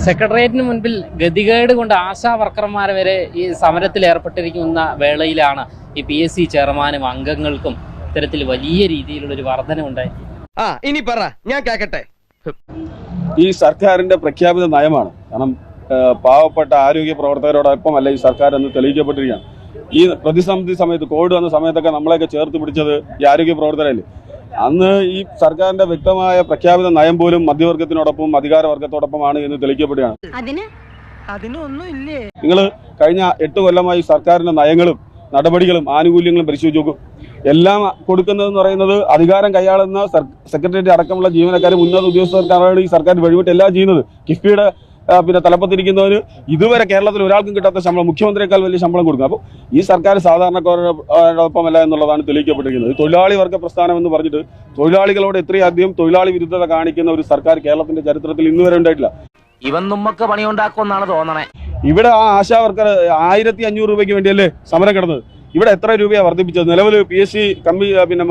സെക്രട്ടേറിയറ്റിന് മുൻപിൽ ഗതികേട് കൊണ്ട് ആശാ വർക്കർമാർ വരെ ഈ സമരത്തിൽ ഏർപ്പെട്ടിരിക്കുന്ന വേളയിലാണ് ഈ PSC ചെയർമാനും അംഗങ്ങൾക്കും ഇത്തരത്തിൽ വലിയ രീതിയിലുള്ളൊരു വർധനവുണ്ടായി. ഇനി പറ, ഞാൻ കേക്കട്ടെ. ഈ സർക്കാരിന്റെ പ്രഖ്യാപിത നയമാണ്. കാരണം പാവപ്പെട്ട ആരോഗ്യ പ്രവർത്തകരോടൊപ്പമല്ല ഈ സർക്കാർ എന്ന് തെളിയിക്കപ്പെട്ടിരിക്കുകയാണ്. ഈ പ്രതിസന്ധി സമയത്ത് കോവിഡ് വന്ന സമയത്തൊക്കെ നമ്മളെയൊക്കെ ചേർത്ത് പിടിച്ചത് ഈ ആരോഗ്യ പ്രവർത്തകരല്ലേ. അന്ന് ഈ സർക്കാരിന്റെ വ്യക്തമായ പ്രഖ്യാപിത നയം പോലും മധ്യവർഗത്തിനോടൊപ്പം അധികാരവർഗത്തോടൊപ്പമാണ് എന്ന് തെളിയിക്കപ്പെടുകയാണ്. നിങ്ങൾ കഴിഞ്ഞ 8 കൊല്ലമായി സർക്കാരിന്റെ നയങ്ങളും നടപടികളും ആനുകൂല്യങ്ങളും പരിശോധിച്ച് നോക്കും. എല്ലാം കൊടുക്കുന്നതെന്ന് പറയുന്നത് അധികാരം കൈയാളുന്ന സെക്രട്ടേറിയറ്റ് അടക്കമുള്ള ജീവനക്കാരും ഉന്നത ഉദ്യോഗസ്ഥർക്കാരാണ് ഈ സർക്കാർ വഴിവിട്ട് എല്ലാം ചെയ്യുന്നത്. കിഫ്ബിയുടെ തലപ്പത്തിരിക്കുന്നവന് ഇതുവരെ കേരളത്തിൽ ഒരാൾക്കും കിട്ടാത്ത ശമ്പളം, മുഖ്യമന്ത്രിയേക്കാൾ വലിയ ശമ്പളം കൊടുക്കും. അപ്പോൾ ഈ സർക്കാർ സാധാരണക്കാരോടൊപ്പമല്ല എന്നുള്ളതാണ് തെളിയിക്കപ്പെട്ടിരിക്കുന്നത്. തൊഴിലാളി വർഗ പ്രസ്ഥാനം എന്ന് പറഞ്ഞിട്ട് തൊഴിലാളികളോട് ഇത്രയധികം തൊഴിലാളി വിരുദ്ധത കാണിക്കുന്ന ഒരു സർക്കാർ കേരളത്തിന്റെ ചരിത്രത്തിൽ ഇന്നുവരെ ഉണ്ടായിട്ടില്ല. ഇവൻ നമ്മക്ക് പണിയുണ്ടാക്കുമെന്നാണ് തോന്നണേ. ഇവിടെ ആ ആശാ വർക്കർ 1500 രൂപയ്ക്ക് വേണ്ടിയല്ലേ സമരം കിടന്നത്. ഇവിടെ എത്ര രൂപയാണ് വർദ്ധിപ്പിച്ചത്? നിലവിൽ PSC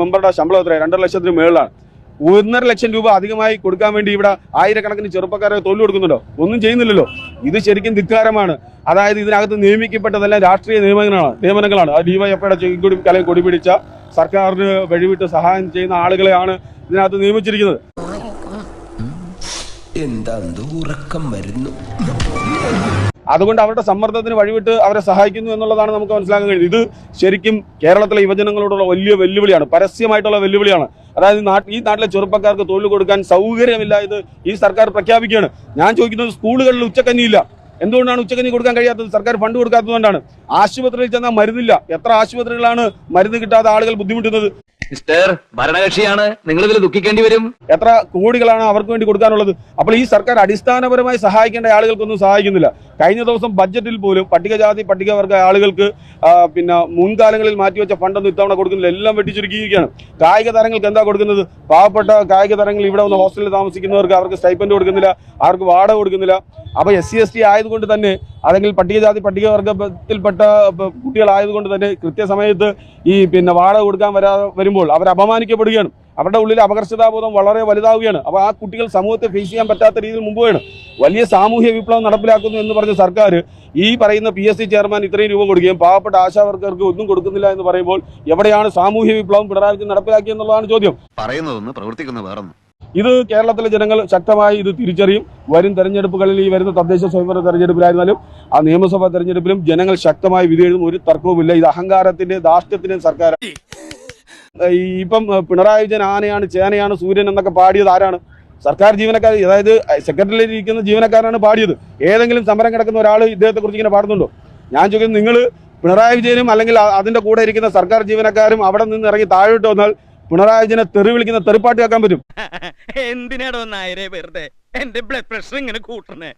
മെമ്പറുടെ ശമ്പളം എത്രയാണ്? 2.5 ലക്ഷത്തിന് മേളിലാണ്. 1.5 ലക്ഷം രൂപ അധികമായി കൊടുക്കാൻ വേണ്ടി ഇവിടെ ആയിരക്കണക്കിന് ചെറുപ്പക്കാരെ തൊഴിൽ കൊടുക്കുന്നുണ്ടോ? ഒന്നും ചെയ്യുന്നില്ലല്ലോ. ഇത് ശരിക്കും ധിക്കാരമാണ്. അതായത് ഇതിനകത്ത് നിയമിക്കപ്പെട്ടതെല്ലാം രാഷ്ട്രീയ നിയമനങ്ങളാണ്. ആ DYFIയുടെ കൊടി പിടിച്ച സർക്കാരിന് വഴിവിട്ട് സഹായം ചെയ്യുന്ന ആളുകളെയാണ് ഇതിനകത്ത് നിയമിച്ചിരിക്കുന്നത്. ഉറക്കം വരുന്നു. അതുകൊണ്ട് അവരുടെ സമ്മർദ്ദത്തിന് വഴിവിട്ട് അവരെ സഹായിക്കുന്നു എന്നുള്ളതാണ് നമുക്ക് മനസ്സിലാക്കാൻ കഴിയുന്നത്. ഇത് ശരിക്കും കേരളത്തിലെ യുവജനങ്ങളോടുള്ള വലിയ വെല്ലുവിളിയാണ്, പരസ്യമായിട്ടുള്ള വെല്ലുവിളിയാണ്. അതായത് ഈ നാട്ടിലെ ചെറുപ്പക്കാർക്ക് തൊഴിൽ കൊടുക്കാൻ സൗകര്യമില്ല ഇത് ഈ സർക്കാർ പ്രഖ്യാപിക്കുകയാണ്. ഞാൻ ചോദിക്കുന്നത്, സ്കൂളുകളിൽ ഉച്ചക്കഞ്ഞിയില്ല. എന്തുകൊണ്ടാണ് ഉച്ചക്കഞ്ഞി കൊടുക്കാൻ കഴിയാത്തത്? സർക്കാർ ഫണ്ട് കൊടുക്കാത്തതുകൊണ്ടാണ്. ആശുപത്രിയിൽ ചെന്നാൽ മരുന്നില്ല. എത്ര ആശുപത്രികളാണ് മരുന്ന് കിട്ടാതെ ആളുകൾ ബുദ്ധിമുട്ടുന്നത്? മിസ്റ്റർ ഭരണകക്ഷിയാണ്, നിങ്ങൾ ഇതിൽ ദുഃഖിക്കേണ്ടി വരും. എത്ര കോടികളാണ് അവർക്ക് വേണ്ടി കൊടുക്കാനുള്ളത്? അപ്പോൾ ഈ സർക്കാർ അടിസ്ഥാനപരമായി സഹായിക്കേണ്ട ആളുകൾക്കൊന്നും സഹായിക്കുന്നില്ല. കഴിഞ്ഞ ദിവസം ബഡ്ജറ്റിൽ പോലും പട്ടികജാതി പട്ടികവർഗ ആളുകൾക്ക് മുൻകാലങ്ങളിൽ മാറ്റിവെച്ച ഫണ്ടൊന്നും ഇത്തവണ കൊടുക്കുന്നില്ല. എല്ലാം വെട്ടിച്ചുരുക്കിയിരിക്കുകയാണ്. കായിക താരങ്ങൾക്ക് എന്താ കൊടുക്കുന്നത്? പാവപ്പെട്ട കായിക താരങ്ങൾ ഇവിടെ വന്ന് ഹോസ്റ്റലിൽ താമസിക്കുന്നവർക്ക് അവർക്ക് സ്റ്റൈപ്പൻഡ് കൊടുക്കുന്നില്ല, അവർക്ക് വാടക കൊടുക്കുന്നില്ല. അപ്പോൾ SC ST ആയതുകൊണ്ട് തന്നെ, അല്ലെങ്കിൽ പട്ടികജാതി പട്ടികവർഗത്തിൽപ്പെട്ട കുട്ടികളായതുകൊണ്ട് തന്നെ കൃത്യസമയത്ത് ഈ വാടക കൊടുക്കാൻ വരുമ്പോൾ അവർ അപമാനിക്കപ്പെടുകയാണ്. അവരുടെ ഉള്ളിൽ അപകർഷതാബോധം വളരെ വലുതാവുകയാണ്. അപ്പോൾ ആ കുട്ടികൾ സമൂഹത്തെ ഫേസ് ചെയ്യാൻ പറ്റാത്ത രീതിയിൽ മുമ്പോയാണ്. വലിയ സാമൂഹ്യ വിപ്ലവം നടപ്പിലാക്കുന്നു എന്ന് പറഞ്ഞ സർക്കാർ ഈ പറയുന്ന PSC ചെയർമാൻ ഇത്രയും രൂപ കൊടുക്കുകയും പാവപ്പെട്ട ആശാവർക്കർക്ക് ഒന്നും കൊടുക്കുന്നില്ല എന്ന് പറയുമ്പോൾ എവിടെയാണ് സാമൂഹ്യ വിപ്ലവം പിണറായി വിജയൻ നടപ്പിലാക്കിയെന്നുള്ളതാണ് ചോദ്യം. പറയുന്നതൊന്ന് പ്രവർത്തിക്കുന്ന വേറൊന്നും. ഇത് കേരളത്തിലെ ജനങ്ങൾ ശക്തമായി ഇത് തിരിച്ചറിയും. വരും തെരഞ്ഞെടുപ്പുകളിൽ, ഈ വരുന്ന തദ്ദേശ സ്വയംഭരണ തെരഞ്ഞെടുപ്പിലായിരുന്നാലും ആ നിയമസഭാ തെരഞ്ഞെടുപ്പിലും ജനങ്ങൾ ശക്തമായി വിധി എഴുതും. ഒരു തർക്കവുമില്ല. ഇത് അഹങ്കാരത്തിന്റെ ധാർഷ്ട്യത്തിന്റെ സർക്കാർ. ഇപ്പം പിണറായി വിജയൻ ആനയാണ്, ചേനയാണ്, സൂര്യൻ എന്നൊക്കെ പാടിയത് ആരാണ്? സർക്കാർ ജീവനക്കാർ, അതായത് സെക്രട്ടറിയിൽ ഇരിക്കുന്ന ജീവനക്കാരാണ് പാടിയത്. ഏതെങ്കിലും സമരം കിടക്കുന്ന ഒരാൾ ഇദ്ദേഹത്തെ കുറിച്ച് ഇങ്ങനെ പാടുന്നുണ്ടോ? ഞാൻ ചോദിക്കുന്നത്, നിങ്ങൾ പിണറായി വിജയനും അല്ലെങ്കിൽ അതിന്റെ കൂടെ ഇരിക്കുന്ന സർക്കാർ ജീവനക്കാരും അവിടെ നിന്ന് ഇറങ്ങി താഴോട്ട് വന്നാൽ പിണറായി വിജയനെ തെറി വിളിക്കുന്ന തെറിപ്പാട്ട് കേൾക്കാൻ പറ്റും. എന്തിനാടോ നായരെ വെറുതെ എന്റെ ബ്ലഡ് പ്രഷർ ഇങ്ങനെ കൂട്ടണേ?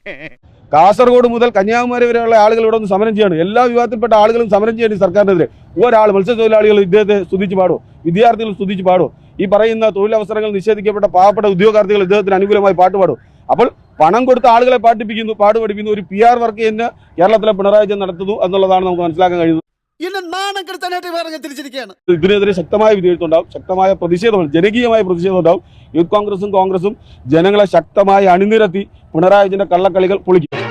കാസർഗോഡ് മുതൽ കന്യാകുമാരി വരെയുള്ള ആളുകൾ ഇവിടെ ഒന്ന് സമരം ചെയ്യാണ്. എല്ലാ വിഭാഗത്തിൽപ്പെട്ട ആളുകളും സമരം ചെയ്യേണ്ടി സർക്കാരിനെതിരെ. ഒരാൾ മത്സ്യത്തൊഴിലാളികൾ ഇദ്ദേഹത്തെ സ്തുതിച്ച് പാടുമോ? വിദ്യാർത്ഥികൾ സ്തുതിച്ച് പാടുമോ? ഈ പറയുന്ന തൊഴിലവസരങ്ങൾ നിഷേധിക്കപ്പെട്ട പാവപ്പെട്ട ഉദ്യോഗാർത്ഥികൾ ഇദ്ദേഹത്തിന് അനുകൂലമായി പാട്ട് പാടും. അപ്പോൾ പണം കൊടുത്ത ആളുകളെ പാട്ട് പഠിപ്പിക്കുന്നു. ഒരു PR വർക്ക് തന്നെ കേരളത്തിലെ പിണറായി വിജയൻ നടത്തുന്നു എന്നുള്ളതാണ് നമുക്ക് മനസ്സിലാക്കാൻ കഴിയുന്നത്. ഇതിനെതിരെ ശക്തമായ വിധിയെഴുത്തുണ്ടാവും, ശക്തമായ പ്രതിഷേധം, ജനകീയമായ പ്രതിഷേധം ഉണ്ടാവും. യൂത്ത് കോൺഗ്രസും ജനങ്ങളെ ശക്തമായി അണിനിരത്തി പിണറായി വിജയന്റെ കള്ളക്കളികൾ പൊളിക്കും.